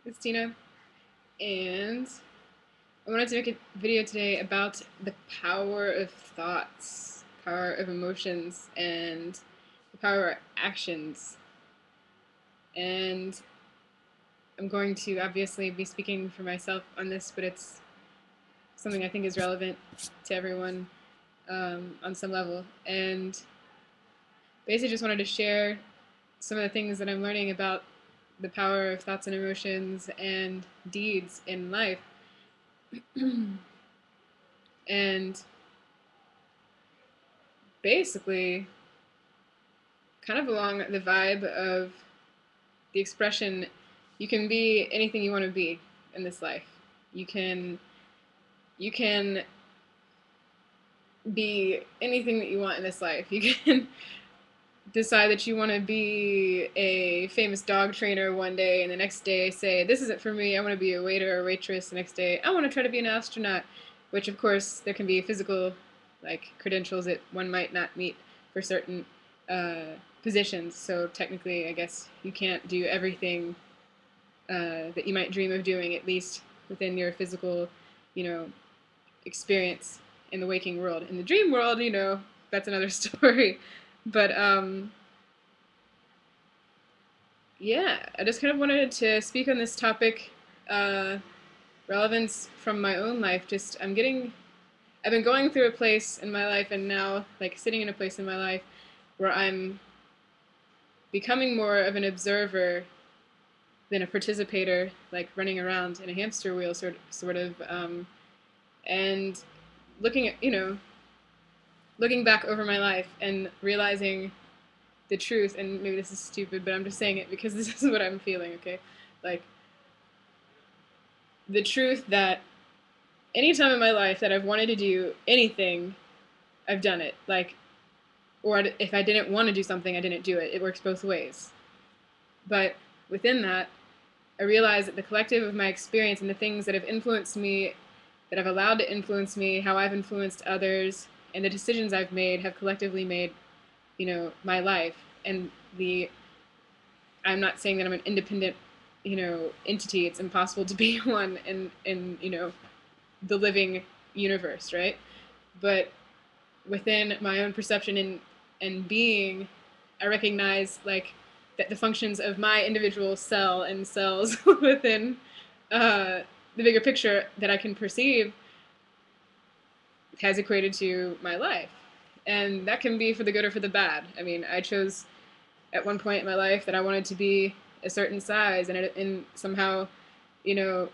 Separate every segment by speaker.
Speaker 1: It's Tina, and I wanted to make a video today about the power of thoughts, power of emotions, and the power of actions. And I'm going to obviously be speaking for myself on this, but it's something I think is relevant to everyone on some level. And basically, just wanted to share some of the things that I'm learning about the power of thoughts and emotions and deeds in life. And basically, kind of along the vibe of the expression, you can be anything you want to be in this life. You can you can be anything that you want in this life. You can decide that you want to be a famous dog trainer one day, and the next day say, this isn't for me, I want to be a waiter or waitress. The next day, I want to try to be an astronaut, which of course there can be physical credentials that one might not meet for certain positions. So technically, I guess you can't do everything that you might dream of doing, at least within your physical, you know, experience in the waking world. In the dream world, that's another story. But yeah, I just kind of wanted to speak on this topic, uh, relevance from my own life. I've been going through a place in my life, and now sitting in a place in my life where I'm becoming more of an observer than a participator, like running around in a hamster wheel, sort of, and looking at, looking back over my life and realizing the truth. And maybe this is stupid, but I'm just saying it because this is what I'm feeling. Okay, like the truth that any time in my life that I've wanted to do anything, I've done it. Or if I didn't want to do something, I didn't do it. It works both ways. But within that, I realize that the collective of my experience and the things that have influenced me, that I've allowed to influence me, how I've influenced others, and the decisions I've made have collectively made, my life. And I'm not saying that I'm an independent, entity. It's impossible to be one in the living universe, right? But within my own perception and being, I recognize that the functions of my individual cell and cells within the bigger picture that I can perceive has equated to my life. And that can be for the good or for the bad. I mean, I chose at one point in my life that I wanted to be a certain size, and somehow, you know,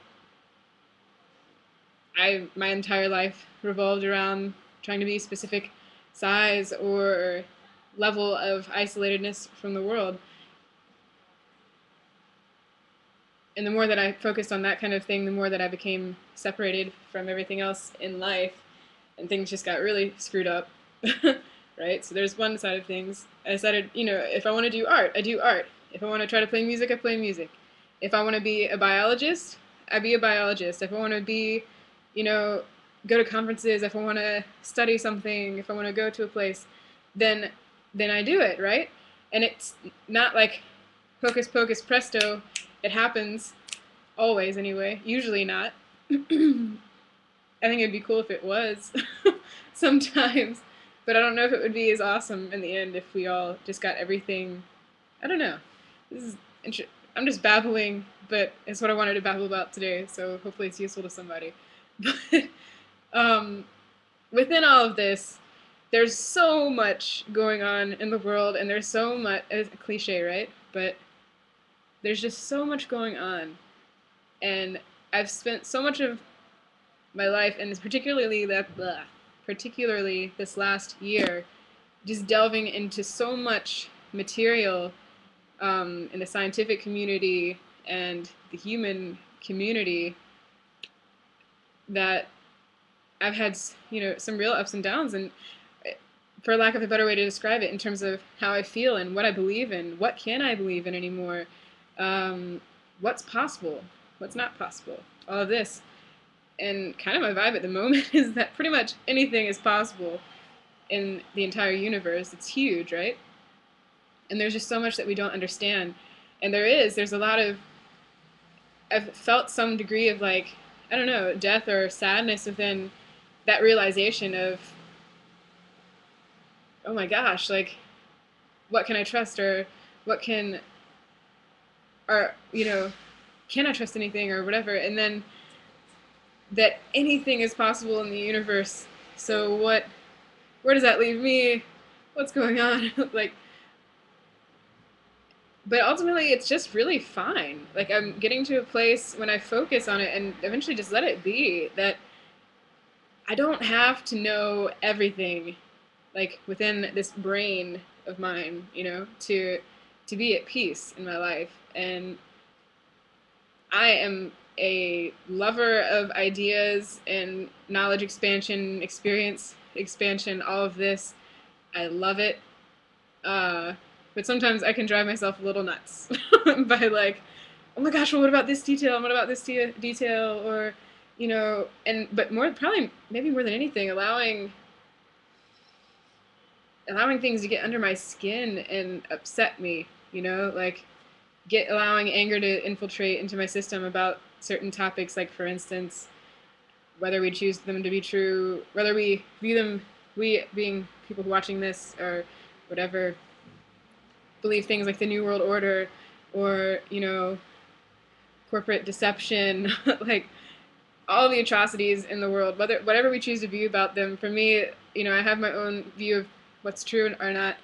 Speaker 1: my entire life revolved around trying to be a specific size or level of isolatedness from the world. And the more that I focused on that kind of thing, the more that I became separated from everything else in life, and things just got really screwed up. Right? So there's one side of things. I decided, if I want to do art, I do art. If I want to try to play music, I play music. If I want to be a biologist, I be a biologist. If I want to be, you know, go to conferences, if I want to study something, if I want to go to a place, then then I do it, right? And it's not like hocus pocus presto. It happens always anyway. Usually not. I think it'd be cool if it was sometimes, but I don't know if it would be as awesome in the end if we all just got everything. I don't know. This is I'm just babbling, but it's what I wanted to babble about today, so hopefully it's useful to somebody. But um, within all of this, there's so much going on in the world, and there's so much. It's a cliche, right? But there's just so much going on, and I've spent so much of my life, and particularly this last year, just delving into so much material in the scientific community and the human community that I've had, some real ups and downs, and for lack of a better way to describe it, in terms of how I feel and what I believe in, what can I believe in anymore, what's possible, what's not possible, all of this. And kind of my vibe at the moment is that pretty much anything is possible in the entire universe. It's huge, right? And there's just so much that we don't understand. And there's a lot of I've felt some degree of like, I don't know, death or sadness within that realization of, oh my gosh, like, what can I trust, or what can, or, you know, can I trust anything or whatever, and then that anything is possible in the universe. So where does that leave me? What's going on? Like, but ultimately it's just really fine. Like, I'm getting to a place when I focus on it and eventually just let it be, that I don't have to know everything, like within this brain of mine, to be at peace in my life. And I am a lover of ideas and knowledge expansion, experience expansion, all of this. I love it. Uh, but sometimes I can drive myself a little nuts by like, oh my gosh, well, what about this detail? And what about this detail? Or, and but more probably maybe more than anything, allowing things to get under my skin and upset me. Like allowing anger to infiltrate into my system about certain topics, like for instance, whether we choose them to be true, whether we view them, we being people who are watching this or whatever, believe things like the New World Order or, corporate deception, like all the atrocities in the world, whatever we choose to view about them. For me, I have my own view of what's true or not,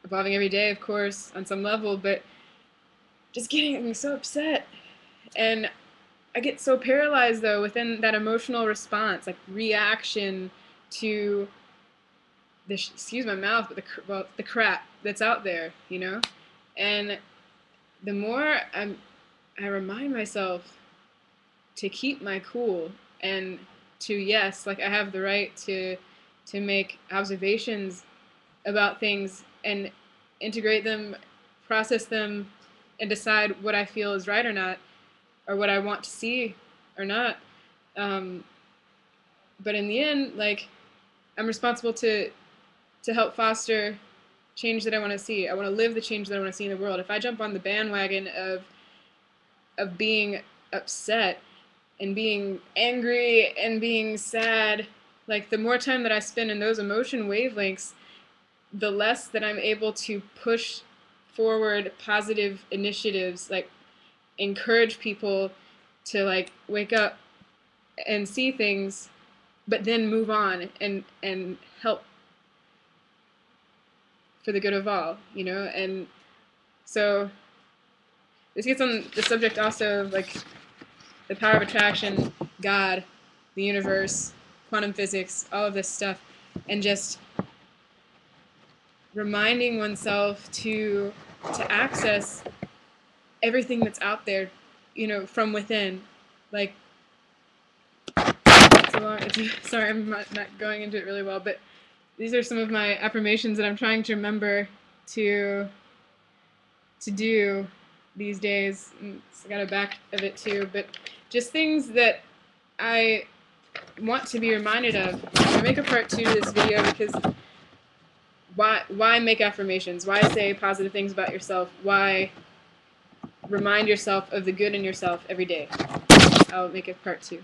Speaker 1: evolving every day, of course, on some level, but just getting so upset. And I get so paralyzed, though, within that emotional response, like reaction to excuse my mouth, but the crap that's out there, And the more I remind myself to keep my cool and to, yes, like I have the right to make observations about things and integrate them, process them, and decide what I feel is right or not, or what I want to see or not. But in the end, like, I'm responsible to help foster change that I want to see. I want to live the change that I want to see in the world. If I jump on the bandwagon of being upset and being angry and being sad, like the more time that I spend in those emotion wavelengths, the less that I'm able to push forward positive initiatives, like encourage people to like wake up and see things, but then move on and help for the good of all, And so this gets on the subject also of like the power of attraction, God, the universe, quantum physics, all of this stuff, and just reminding oneself to access everything that's out there, from within. Like, sorry, I'm not going into it really well, but these are some of my affirmations that I'm trying to remember to do these days. I got a back of it too, but just things that I want to be reminded of. I'm gonna make a part 2 to this video because why make affirmations? Why say positive things about yourself? Why remind yourself of the good in yourself every day? I'll make a part 2.